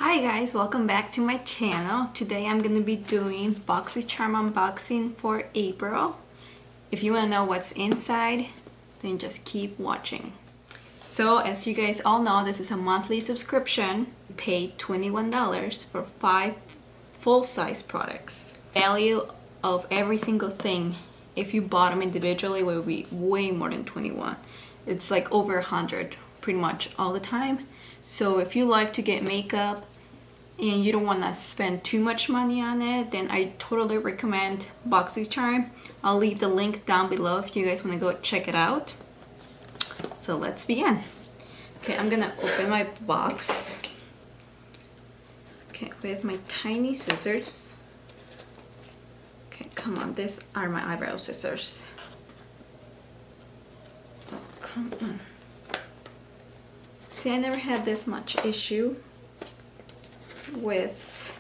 Hi guys, welcome back to my channel. Today I'm going to be doing Boxycharm unboxing for April. If you want to know what's inside, then just keep watching. So as you guys all know, this is a monthly subscription. You pay $21 for 5 full-size products. Value of every single thing, if you bought them individually, would be way more than 21. It's like over 100 pretty much all the time. So if you like to get makeup and you don't want to spend too much money on it, then I totally recommend Boxycharm. I'll leave the link down below if you guys want to go check it out. So let's begin. Okay, I'm gonna open my box. Okay, with my tiny scissors. Okay, come on, these are my eyebrow scissors. Oh, come on. See, I never had this much issue with...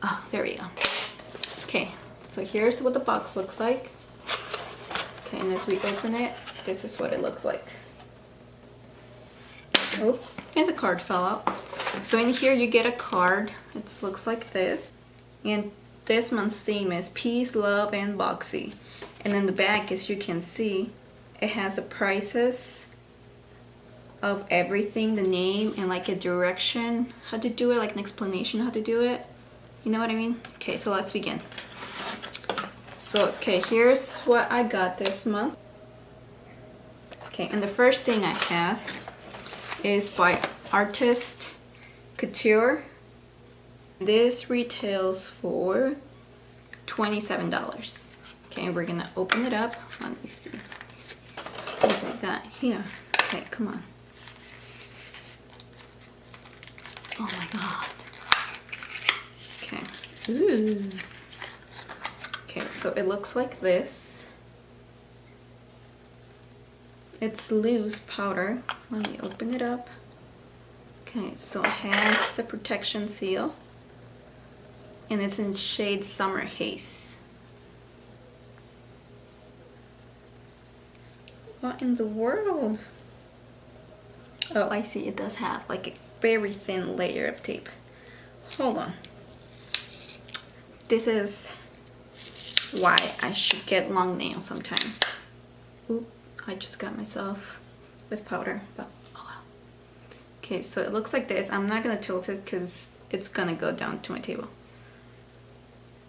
Oh, there we go. Okay, so here's what the box looks like. Okay, and as we open it, this is what it looks like. Oh, and the card fell out. So in here you get a card. It looks like this. And this month's theme is Peace, Love, and Boxy. And in the back, as you can see, it has the prices of everything, the name, and like a direction how to do it, like an explanation how to do it. You know what I mean? Okay, so let's begin. So, okay, here's what I got this month. Okay, and the first thing I have is by artist COUTURE. This retails for $27. Okay, and we're gonna open it up. Let me see what I got here. Okay, come on. Oh my god. Okay. Ooh. Okay, so it looks like this. It's loose powder. Let me open it up. Okay, so it has the protection seal. And it's in shade Summer Haze. What in the world? Oh, I see. It does have like a very thin layer of tape. Hold on. This is why I should get long nails sometimes. Oop, I just got myself with powder, but oh well. Okay, so it looks like this. I'm not gonna tilt it because it's gonna go down to my table.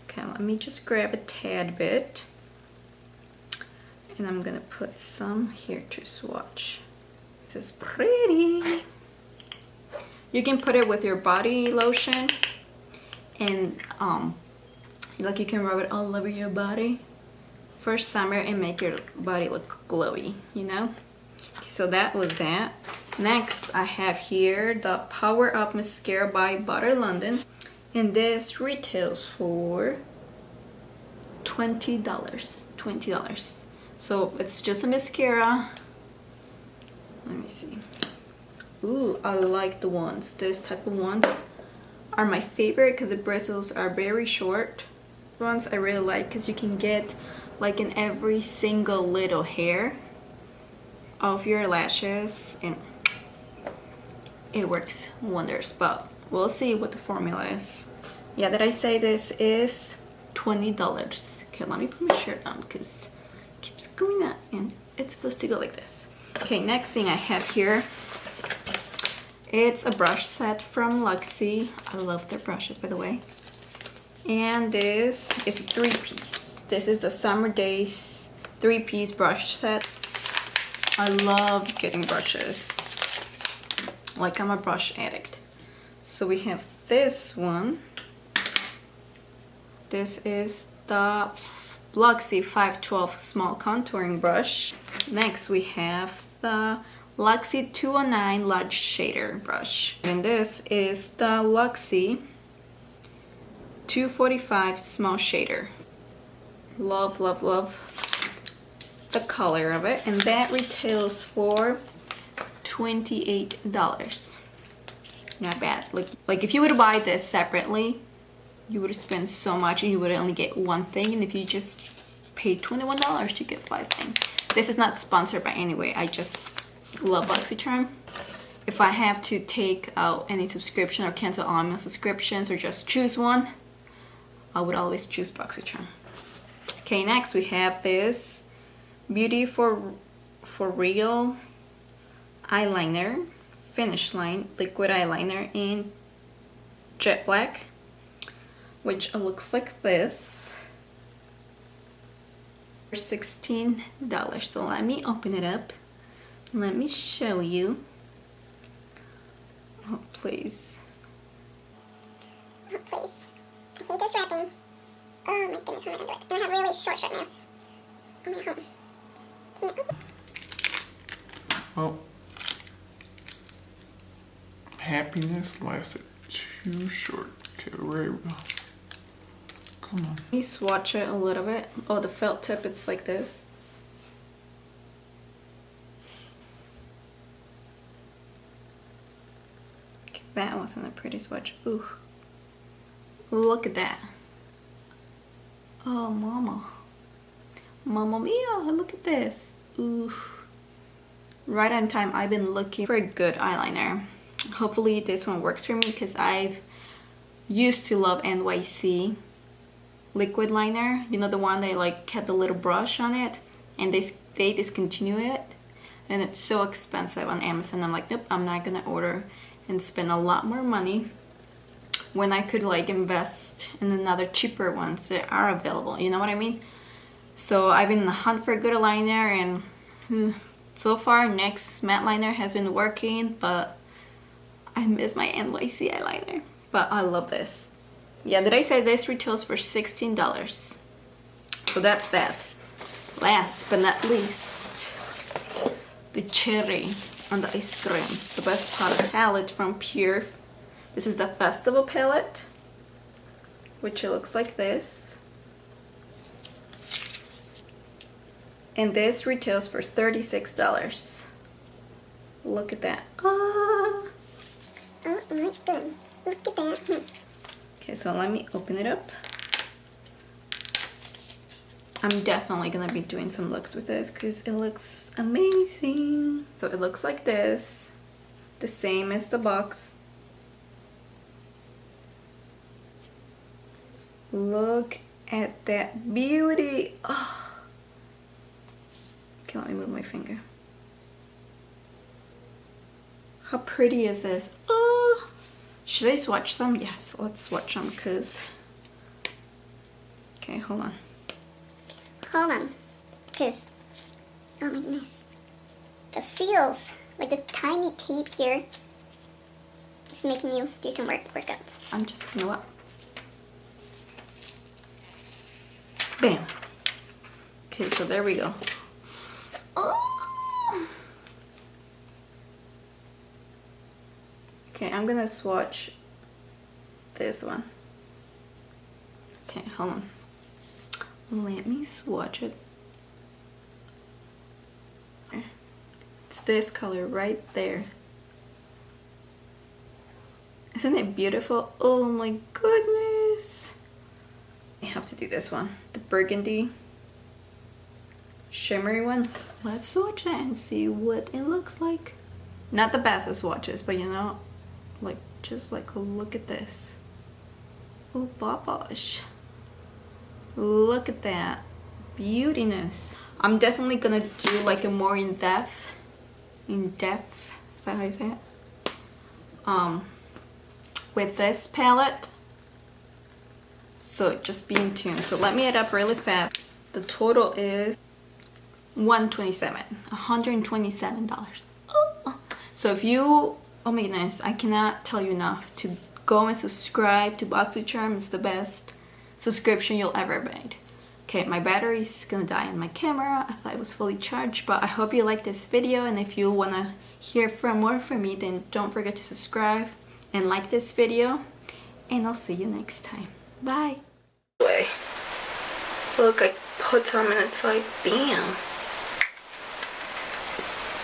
Okay, let me just grab a tad bit. And I'm gonna put some here to swatch. This is pretty. You can put it with your body lotion and like you can rub it all over your body for summer and make your body look glowy, you know? Okay, so that was that. Next I have here the Power Up Mascara by Butter London, and this retails for $20. So it's just a mascara. Let me see. Ooh, I like the ones. This type of ones are my favorite because the bristles are very short. The ones I really like because you can get like in every single little hair of your lashes, and it works wonders. But we'll see what the formula is. Yeah, did I say this is $20? Okay, let me put my shirt on because it keeps going up and it's supposed to go like this. Okay, next thing I have here, it's a brush set from LUXIE. I love their brushes, by the way. And this is a 3-piece. This is the Summer Daze 3-piece brush set. I love getting brushes. Like I'm a brush addict. So we have this one. This is the LUXIE 512 small contouring brush. Next we have the LUXIE 209 large shader brush. And this is the LUXIE 245 small shader. Love, love, love the color of it. And that retails for $28. Not bad. Like if you would buy this separately, you would spend so much and you would only get one thing. And if you just pay $21, you get 5 things. This is not sponsored by any way. I just love Boxycharm. if I have to take out any subscription or cancel all my subscriptions or just choose one, I would always choose Boxycharm. Okay, next we have this Beauty for Real eyeliner, finish line liquid eyeliner in jet black, which looks like this for $16. So let me open it up. Let me show you. Oh, please. Oh, please. I hate this wrapping. Oh my goodness, how am I gonna do it? And I have really short nails. Oh my god. Can't open. Well, happiness lasted too short. Okay, there we go. Come on. Let me swatch it a little bit. Oh, the felt tip, it's like this. Okay, that wasn't a pretty swatch. Ooh. Look at that. Oh, mama. Mamma mia, look at this. Ooh. Right on time. I've been looking for a good eyeliner. Hopefully this one works for me because I've used to love NYC liquid liner. You know, the one that like had the little brush on it, and they discontinue it, and it's so expensive on Amazon. I'm like, nope, I'm not gonna order and spend a lot more money when I could like invest in another cheaper ones that are available. You know what I mean? So I've been in the hunt for a good eyeliner, and so far NYX matte liner has been working, but I miss my NYC eyeliner. But I love this. Yeah, did I say this retails for $16? So that's that. Last but not least, the cherry on the ice cream. The best part, palette from Pure. This is the Festival palette, which it looks like this. And this retails for $36. Look at that. Ah. Oh my god. Look at that. Okay, so let me open it up. I'm definitely gonna be doing some looks with this because it looks amazing. So it looks like this, the same as the box. Look at that beauty. Oh. Okay, let me move my finger. How pretty is this? Oh. Should I swatch some? Yes, let's swatch them because... Okay, hold on. Hold on. Because, oh my goodness. The seals, like the tiny tape here, is making you do some workouts. I'm just gonna what? Bam. Okay, so there we go. Oh. Okay, I'm gonna swatch this one. Okay, hold on. Let me swatch it. It's this color right there. Isn't it beautiful? Oh my goodness. I have to do this one. The burgundy shimmery one. Let's swatch that and see what it looks like. Not the best of swatches, but you know, like, just like, look at this. Oh, babash. Look at that beautiness. I'm definitely gonna do like a more in-depth, is that how you say it? With this palette. So just be in tune. So let me add up really fast. The total is $127. Oh. So if you, oh my goodness, I cannot tell you enough to go and subscribe to Boxycharm. It's the best subscription you'll ever made. Okay, my battery's gonna die in my camera. I thought it was fully charged, but I hope you like this video, and if you wanna hear more from me, then don't forget to subscribe and like this video, and I'll see you next time. Bye. Look, I put some and it's like, bam.